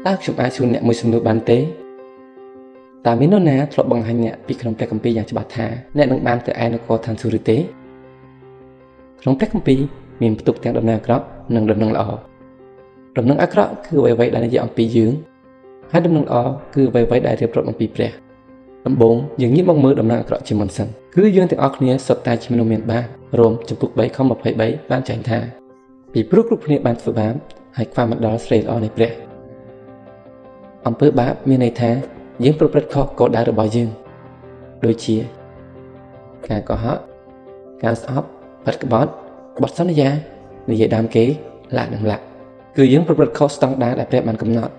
ta chụp ai xuống nè mùi sầm nụ bàn tế ta biết nó ná thọ bằng hành nè bị trong tay cầm pi dạng cho bà thà nè nâng bàn từ ai nó có thành suri tế trong tay cầm pi mình tục tiếng đầm nang đó nâng đầm nang lọ đầm nang ác đó cứ vậy đại diện pi dướng hai đầm nang lọ cứ vậy đại diện rộng pi bè đầm bốn dường như mong mơ đầm nang đó chỉ mình sân cứ dương tiếng óc nia sọt tai chỉ mình miền ba rôm chụp tục bảy không một phẩy bảy ban chạy thà bị bút lúc nia ban phụ bám hay qua mặt đó sấy lọ này bè ông bữa bá miền này thà dương bút rất khó có đá được bao dương đôi chia cả có họ cả shop bật cái bọt sắn ra như vậy đam kế lại đằng lạc cứ những vật khó tăng đá đại đẹp màn cầm nọt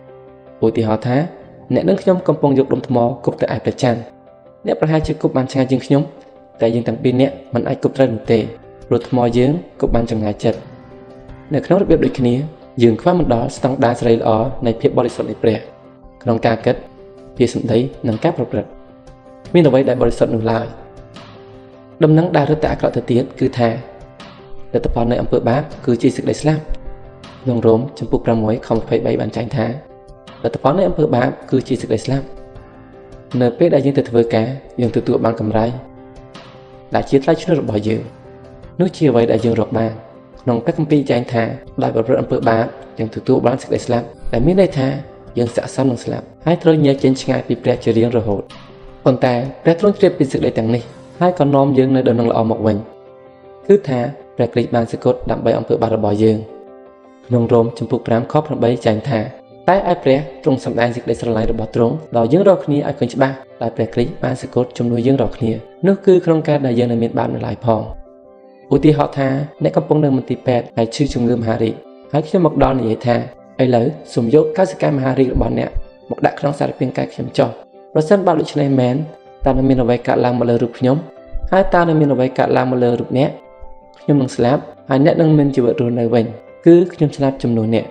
buổi thì họ thá nè nước nhóm công phong dục đồng thò cục tại ai bạch chan nèประ hai chiếc cục bàn chăng dương nhóm tại dương thằng pin nè mình ai cục ra một tề rồi thò dương cục bàn chẳng ngại chật nè khâu đặc biệt đôi kia dương khoa mình đó tăng đá sấy ởในเพียบบริสุทธิ์ในเปรียក្នុង ការ គិត ពី សម្ដី និង ការ ប្រព្រឹត្ត មាន អ្វី ដែល បរិសុទ្ធ នោះ ឡើយ ដំណឹង ដែល រឹតតែ អាក្រក់ ទៅ ទៀត គឺ ថា លទ្ធផល នៃ អំពើ បាប គឺជា សេចក្តី ស្លាប់ ក្នុង រ៉ូម ចំពុក 6 ខ 23 បាន ចែង ថា លទ្ធផល នៃ អំពើ បាប គឺជា សេចក្តី ស្លាប់ នៅ ពេល ដែល យើង ទៅ ធ្វើ ការ យើង ទទួល បាន កម្រៃ ដែល ជា ថ្លៃ ឈ្នួល របស់ យើង នោះ ជា អ្វី ដែល យើង រក បាន ក្នុង ព្រះ គម្ពីរ ចែង ថា ដោយ ប្រព្រឹត្ត អំពើ បាប យើង ទទួល បាន សេចក្តី ស្លាប់ ដែល មាន ន័យ ថា យើង ស័ក្តិ សម នឹង ស្លាប់ ហើយ ត្រូវ ញែក ចេញ ឆ្ងាយ ពី ព្រះ ជា រៀង រហូត ប៉ុន្តែ ព្រះ ទ្រង់ ជ្រាប ពី សេចក្តី ទាំង នេះ ហើយ ក៏ នាំ យើង នៅ ដំណឹង ល្អ មក វិញ គឺ ថា ព្រះ គ្រីស្ទ បាន សគត់ ដើម្បី អំពើ បាប របស់ យើង ក្នុង រ៉ូម ចំពុក 5 ខ 8 ចែង ថា តែ ឯ ព្រះ ទ្រង់ សម្ដែង សេចក្តី ស្រឡាញ់ របស់ ទ្រង់ ដល់ យើង រាល់ គ្នា ឲ្យ ឃើញ ច្បាស់ ដែល ព្រះ គ្រីស្ទ បាន សគត់ ជំនួស យើង រាល់ គ្នា នោះ គឺ ក្នុង ការ ដែល យើង នៅ មាន បាប នៅ ឡើយ ផង ឧទាហរណ៍ ថា អ្នក កំពុង នៅ មន្ទីរ ពេទ្យ ហើយ ឈឺ ជំងឺ មហារីក ហើយ ខ្ញុំ មក ដល់ និយាយ ថា ឥឡូវ សូម យក កសិកម្ម មហារីក របស់ អ្នក មក ដាក់ ក្នុង សារពាង្គ កាយ ខ្ញុំ ចុះ ប្រសិន បើ ដូច្នេះ មែន តើ នឹង មាន អ្វី កើត ឡើង មក លើ រូប ខ្ញុំ ហើយ តើ នឹង មាន អ្វី កើត ឡើង មក លើ រូប អ្នក ខ្ញុំ នឹង ស្លាប់ ហើយ អ្នក នឹង មាន ជីវិត រស់ នៅ វិញ គឺ ខ្ញុំ ស្លាប់ ជំនួស អ្នក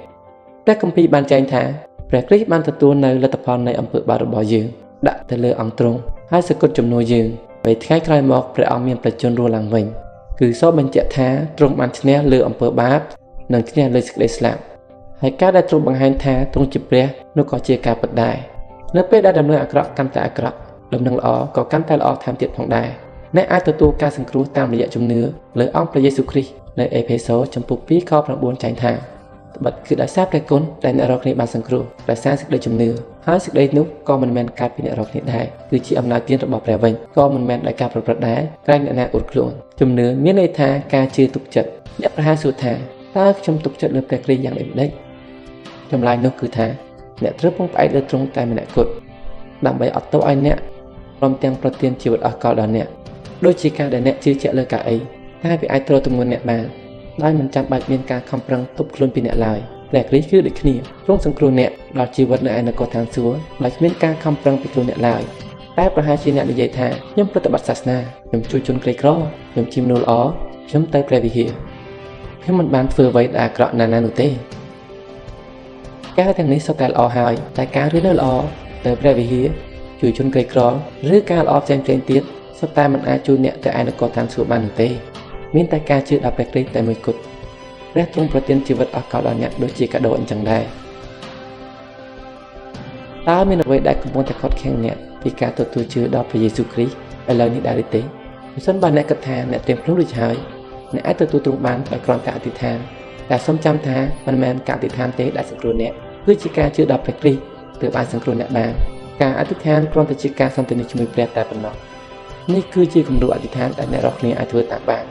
ព្រះ គម្ពីរ បាន ចែង ថា ព្រះ គ្រីស្ទ បាន ទទួល នៅ លទ្ធផល នៃ អំពើ បាប របស់ យើង ដាក់ ទៅ លើ អង្គ ទ្រង់ ហើយ សគត់ ជំនួស យើង ពេល ថ្ងៃ ក្រោយ មក ព្រះ អង្គ មាន ប្រជញ្ញ រស់ ឡើង វិញ គឺ សរ បញ្ជាក់ ថា ទ្រង់ បាន ឈ្នះ លើ អំពើ បាប និង ឈ្នះ លើ សេចក្តី ស្លាប់ ហើយ ការ ដែល ទ្រង់ បង្ហាញ ថា ទ្រង់ ជា ព្រះ នោះ ក៏ ជា ការ ពិត ដែរ នៅ ពេល ដែល ដំណឹង អាក្រក់ កាន់ តែ អាក្រក់ ដំណឹង ល្អ ក៏ កាន់ តែ ល្អ ថែម ទៀត ផង ដែរ អ្នក អាច ទទួល ការ សង្គ្រោះ តាម រយៈ ជំនឿ លើ អង្គ ព្រះ យេស៊ូវ គ្រីស្ទ នៅ អេផេសូ ចំពុក 2 ខ 9 ចែង ថា ត្បិត គឺ ដោយសារ ព្រះ គុណ ដែល អ្នក រាល់ គ្នា បាន សង្គ្រោះ ដោយសារ សេចក្តី ជំនឿ ហើយ សេចក្តី នោះ ក៏ មិន មែន កើត ពី អ្នក រាល់ គ្នា ដែរ គឺជា អំណាច ទាន របស់ ព្រះ វិញ ក៏ មិន មែន ដោយ ការ ប្រព្រឹត្ត ដែរ ក្រែង អ្នក ណា អួត ខ្លួន ជំនឿ មាន ន័យ ថា ការ ជឿ ទុក ចិត្ត អ្នក ប្រហែល សួរ ថា តើ ខ្ញុំ ទុក ចិត្ត លើ ព្រះ គ្រីស្ទ យ៉ាង ដូចម្តេច ចម្លើយ នោះ គឺ ថា អ្នក ត្រូវ ពឹង ផ្អែក លើ ទ្រង់ តែ ម្នាក់ គត់ ដើម្បី អត់ទោស ឲ្យ អ្នក ព្រម ទាំង ប្រទាន ជីវិត អស់កល ដល់ អ្នក ដូច ជា ការ ដែល អ្នក ជឿជាក់ លើ ការ អី តែ វា អាច ទ្រទម្ងន់ អ្នក បាន ដោយ មិន ចាំបាច់ មាន ការ ខំប្រឹង ទប់ ខ្លួន ពី អ្នក ឡើយ ព្រះ គ្រីស្ទ គឺ ដូច គ្នា ទ្រង់ សង្គ្រោះ អ្នក ដល់ ជីវិត នៅ ឯ នគរ ឋាន សួគ៌ ដោយ គ្មាន ការ ខំប្រឹង ពី ខ្លួន អ្នក ឡើយ តែ ប្រហែល ជា អ្នក និយាយ ថា ខ្ញុំ ប្រតិបត្តិ សាសនា ខ្ញុំ ជួយ ជន ក្រីក្រ ខ្ញុំ ជា មនុស្ស ល្អ ខ្ញុំ ទៅ ព្រះ វិហារ ខ្ញុំ មិន បាន ធ្វើ អ្វី ដែល អាក្រក់ ណាស់ នោះ ទេ ការ ទាំង នេះ សុទ្ធ តែ ល្អ ហើយ តែ ការ រស់ នៅ ល្អ ទៅ ព្រះ វិហារ ជួយ ជន ក្រីក្រ ឬ ការ ល្អ ផ្សេង ទៀត សុទ្ធ តែ មិន អាច ជួយ អ្នក ទៅ ឯ នគរ ឋាន សួគ៌ បាន នោះ ទេ មាន តែ ការ ជឿ ដល់ ព្រះ គ្រីស្ទ តែ មួយ គត់ ព្រះ ទ្រង់ ប្រទាន ជីវិត អស់កល ដល់ អ្នក ដូច ជា កាដូ អញ្ចឹង ដែរ តើ មាន អ្វី ដែល កំពុង តែ ខកខាំង អ្នក ពី ការ ទទួល ជឿ ដល់ ព្រះ យេស៊ូវ គ្រីស្ទ ឥឡូវ នេះ ដែរ ទេ ប្រសិន បើ អ្នក គិត ថា អ្នក ត្រៀម ខ្លួន រួច ហើយ អ្នក អាច ទទួល ទ្រង់ បាន ដោយ គ្រាន់ តែ អធិដ្ឋាន តែ សូម ចាំ ថា មិន មែន ការ អធិដ្ឋាន ទេ ដែល សង្គ្រោះ អ្នក គឺជា ការ ជឿ ដល់ ព្រះ គ្រីស្ទ ទើប អាច សង្គ្រោះ អ្នក បាន ការ អធិដ្ឋាន គ្រាន់ តែ ជា ការ សន្ទនា ជាមួយ ព្រះ តែ ប៉ុណ្ណោះ នេះ គឺជា គំរូ អធិដ្ឋាន ដែល អ្នក រាល់ គ្នា អាច ធ្វើ តាម បាន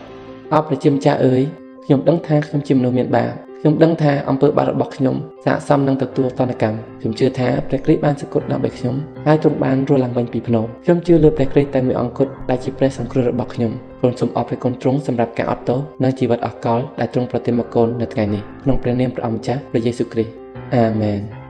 អោ ព្រះ ជា ម្ចាស់ អើយ ខ្ញុំ ដឹង ថា ខ្ញុំ ជា មនុស្ស មាន បាប ខ្ញុំ ដឹង ថា អំពើ បាប របស់ ខ្ញុំ ស័ក្តិ សម នឹង ទទួល ទណ្ឌកម្ម ខ្ញុំ ជឿ ថា ព្រះ គ្រីស្ទ បាន សគត់ ដើម្បី ខ្ញុំ ហើយ ទ្រង់ បាន រស់ ឡើង វិញ ពី ភ្នំ ខ្ញុំ ជឿ លើ ព្រះ គ្រីស្ទ តែ មួយ អង្គ គត់ ដែល ជា ព្រះ សង្គ្រោះ របស់ ខ្ញុំ សូម អរ ព្រះ គុណ ទ្រង់ សម្រាប់ ការ អត់ទោស និង ជីវិត អស់កល ដែល ទ្រង់ ប្រទាន មក កូន នៅ ថ្ងៃ នេះ ក្នុង ព្រះ នាម ព្រះ អង្គ ម្ចាស់ ព្រះ យេស៊ូវ គ្រីស្ទ អាមែន